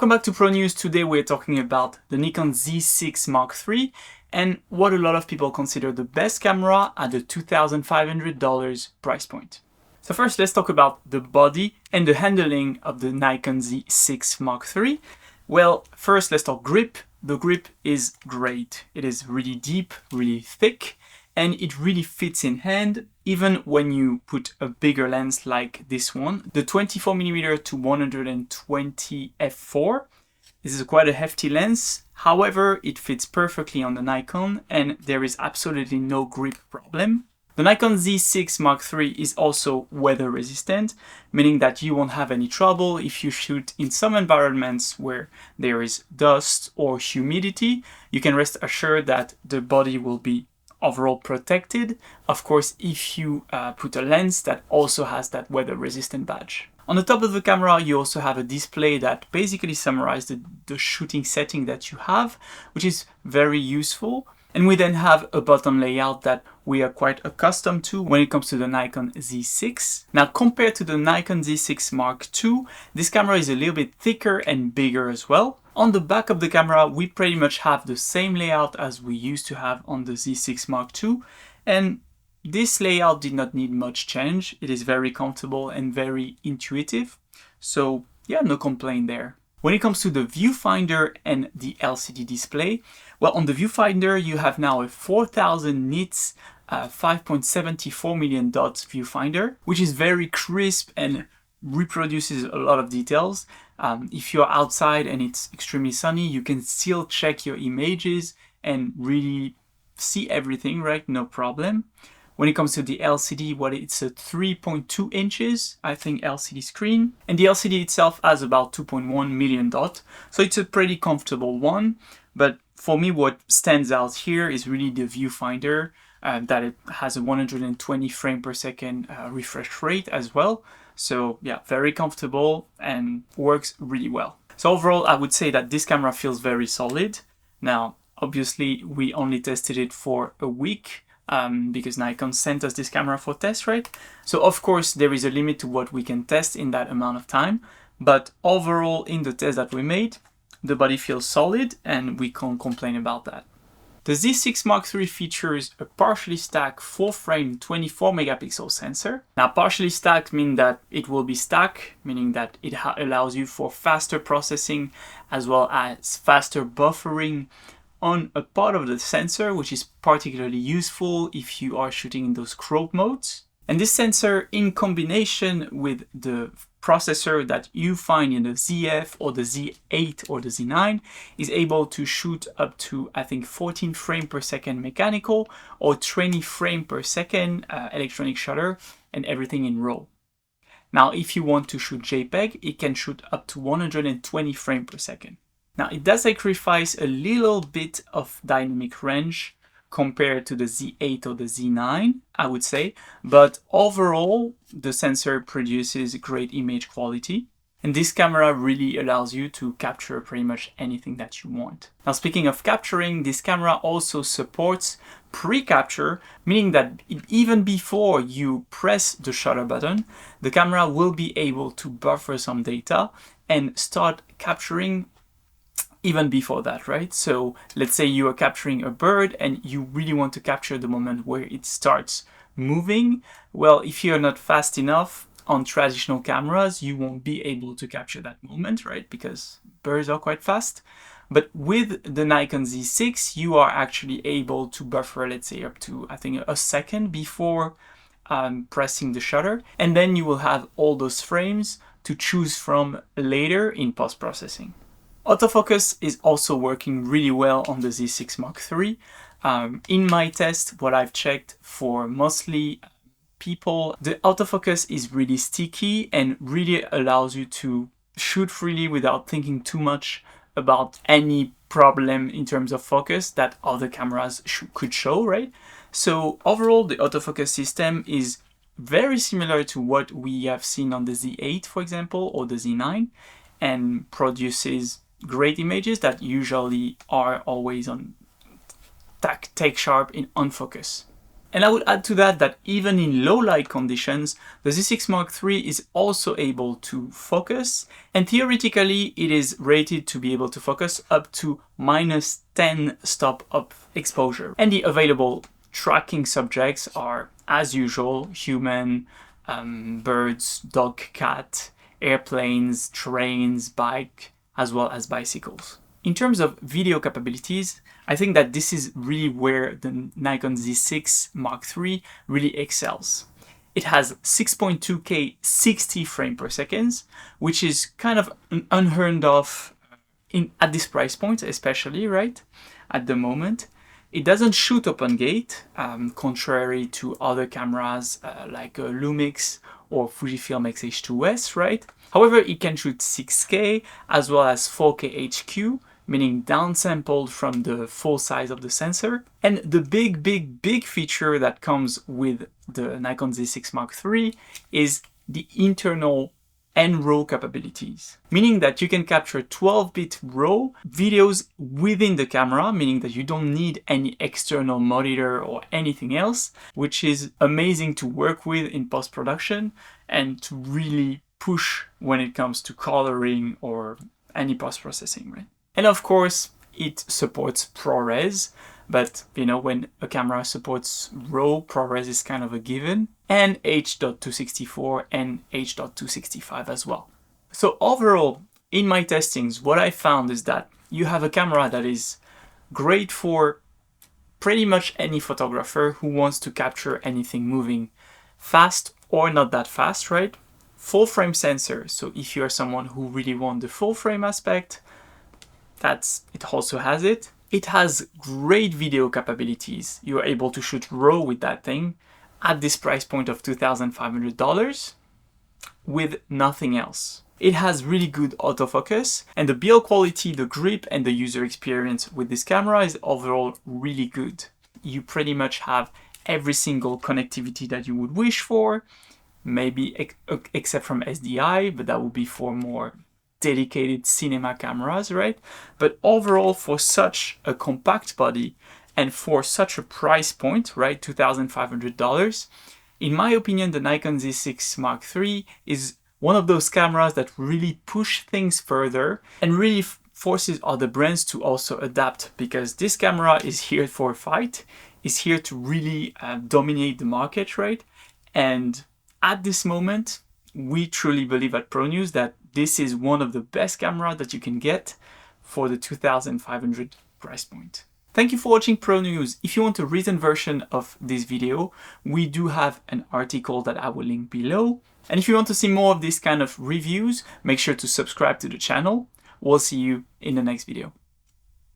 Welcome back to Pro News. Today we're talking about the Nikon Z6 Mark III and what a lot of people consider the best camera at the $2,500 price point. So first, let's talk about the body and the handling of the Nikon Z6 Mark III. Well, first let's talk grip. The grip is great. It is really deep, really thick, and it really fits in hand even when you put a bigger lens like this one. The 24mm to 120 f4. This is quite a hefty lens. However, it fits perfectly on the Nikon and there is absolutely no grip problem. The Nikon Z6 Mark III is also weather resistant, meaning that you won't have any trouble if you shoot in some environments where there is dust or humidity. You can rest assured that the body will be overall protected, of course, if you put a lens that also has that weather resistant badge. On the top of the camera, you also have a display that basically summarizes the shooting setting that you have, which is very useful. And we then have a button layout that we are quite accustomed to when it comes to the Nikon Z6. Now, compared to the Nikon Z6 Mark II, this camera is a little bit thicker and bigger as well. On the back of the camera, we pretty much have the same layout as we used to have on the Z6 Mark II. And this layout did not need much change. It is very comfortable and very intuitive. So yeah, no complaint there. When it comes to the viewfinder and the LCD display, well, on the viewfinder, you have now a 4000 nits 5.74 million dots viewfinder, which is very crisp and reproduces a lot of details. If you're outside and it's extremely sunny, you can still check your images and really see everything, right? No problem. When it comes to the LCD, it's a 3.2 inches, I think, LCD screen. And the LCD itself has about 2.1 million dots. So it's a pretty comfortable one. But for me, what stands out here is really the viewfinder, that it has a 120 frame per second refresh rate as well. So yeah, very comfortable and works really well. So overall, I would say that this camera feels very solid. Now, obviously, we only tested it for a week because Nikon sent us this camera for test, right? So of course, there is a limit to what we can test in that amount of time. But overall, in the test that we made, the body feels solid and we can't complain about that. The Z6 Mark III features a partially stacked 4-frame 24 megapixel sensor. Now, partially stacked means that it will be stacked, meaning that it allows you for faster processing as well as faster buffering on a part of the sensor, which is particularly useful if you are shooting in those crop modes. And this sensor, in combination with the processor that you find in the ZF or the Z8 or the Z9, is able to shoot up to, I think, 14 frames per second mechanical or 20 frames per second electronic shutter, and everything in RAW. Now, if you want to shoot JPEG, it can shoot up to 120 frames per second. Now, it does sacrifice a little bit of dynamic range compared to the Z8 or the Z9, I would say, but overall, the sensor produces great image quality. And this camera really allows you to capture pretty much anything that you want. Now, speaking of capturing, this camera also supports pre-capture, meaning that even before you press the shutter button, the camera will be able to buffer some data and start capturing even before that, right? So let's say you are capturing a bird and you really want to capture the moment where it starts moving. Well, if you're not fast enough on traditional cameras, you won't be able to capture that moment, right? Because birds are quite fast. But with the Nikon Z6, you are actually able to buffer, let's say, up to, I think, a second before pressing the shutter. And then you will have all those frames to choose from later in post-processing. Autofocus is also working really well on the Z6 Mark III. In my test, what I've checked for mostly people, the autofocus is really sticky and really allows you to shoot freely without thinking too much about any problem in terms of focus that other cameras could show, right? So overall, the autofocus system is very similar to what we have seen on the Z8, for example, or the Z9, and produces great images that usually are always on take sharp on focus. And I would add to that that even in low light conditions, the Z6 Mark III is also able to focus, and theoretically it is rated to be able to focus up to -10 stop of exposure. And the available tracking subjects are, as usual, human, birds, dog, cat, airplanes, trains, bike, as well as bicycles. In terms of video capabilities, I think that this is really where the Nikon Z6 Mark III really excels. It has 6.2K 60 frames per second, which is kind of unheard of at this price point, especially, right? At the moment. It doesn't shoot open gate, contrary to other cameras like Lumix or Fujifilm X-H2S, right? However, it can shoot 6K as well as 4K HQ, meaning downsampled from the full size of the sensor. And the big feature that comes with the Nikon Z6 Mark III is the internal and RAW capabilities, meaning that you can capture 12-bit RAW videos within the camera, meaning that you don't need any external monitor or anything else, which is amazing to work with in post-production and to really push when it comes to coloring or any post-processing, right? And of course, it supports ProRes, but you know, when a camera supports RAW, ProRes is kind of a given, and H.264 and H.265 as well. So overall, in my testings, what I found is that you have a camera that is great for pretty much any photographer who wants to capture anything moving fast or not that fast, right? Full frame sensor, so if you're someone who really wants the full frame aspect, it also has it. It has great video capabilities. You're able to shoot RAW with that thing at this price point of $2,500 with nothing else. It has really good autofocus, and the build quality, the grip, and the user experience with this camera is overall really good. You pretty much have every single connectivity that you would wish for, maybe except from SDI, but that would be for more dedicated cinema cameras, right? But overall, for such a compact body and for such a price point, right, $2,500, in my opinion, the Nikon Z6 Mark III is one of those cameras that really push things further and really forces other brands to also adapt, because this camera is here for a fight, is here to really dominate the market, right? And at this moment, we truly believe at ProNews that this is one of the best cameras that you can get for the $2,500 price point. Thank you for watching ProNews. If you want a written version of this video, we do have an article that I will link below. And if you want to see more of this kind of reviews, make sure to subscribe to the channel. We'll see you in the next video.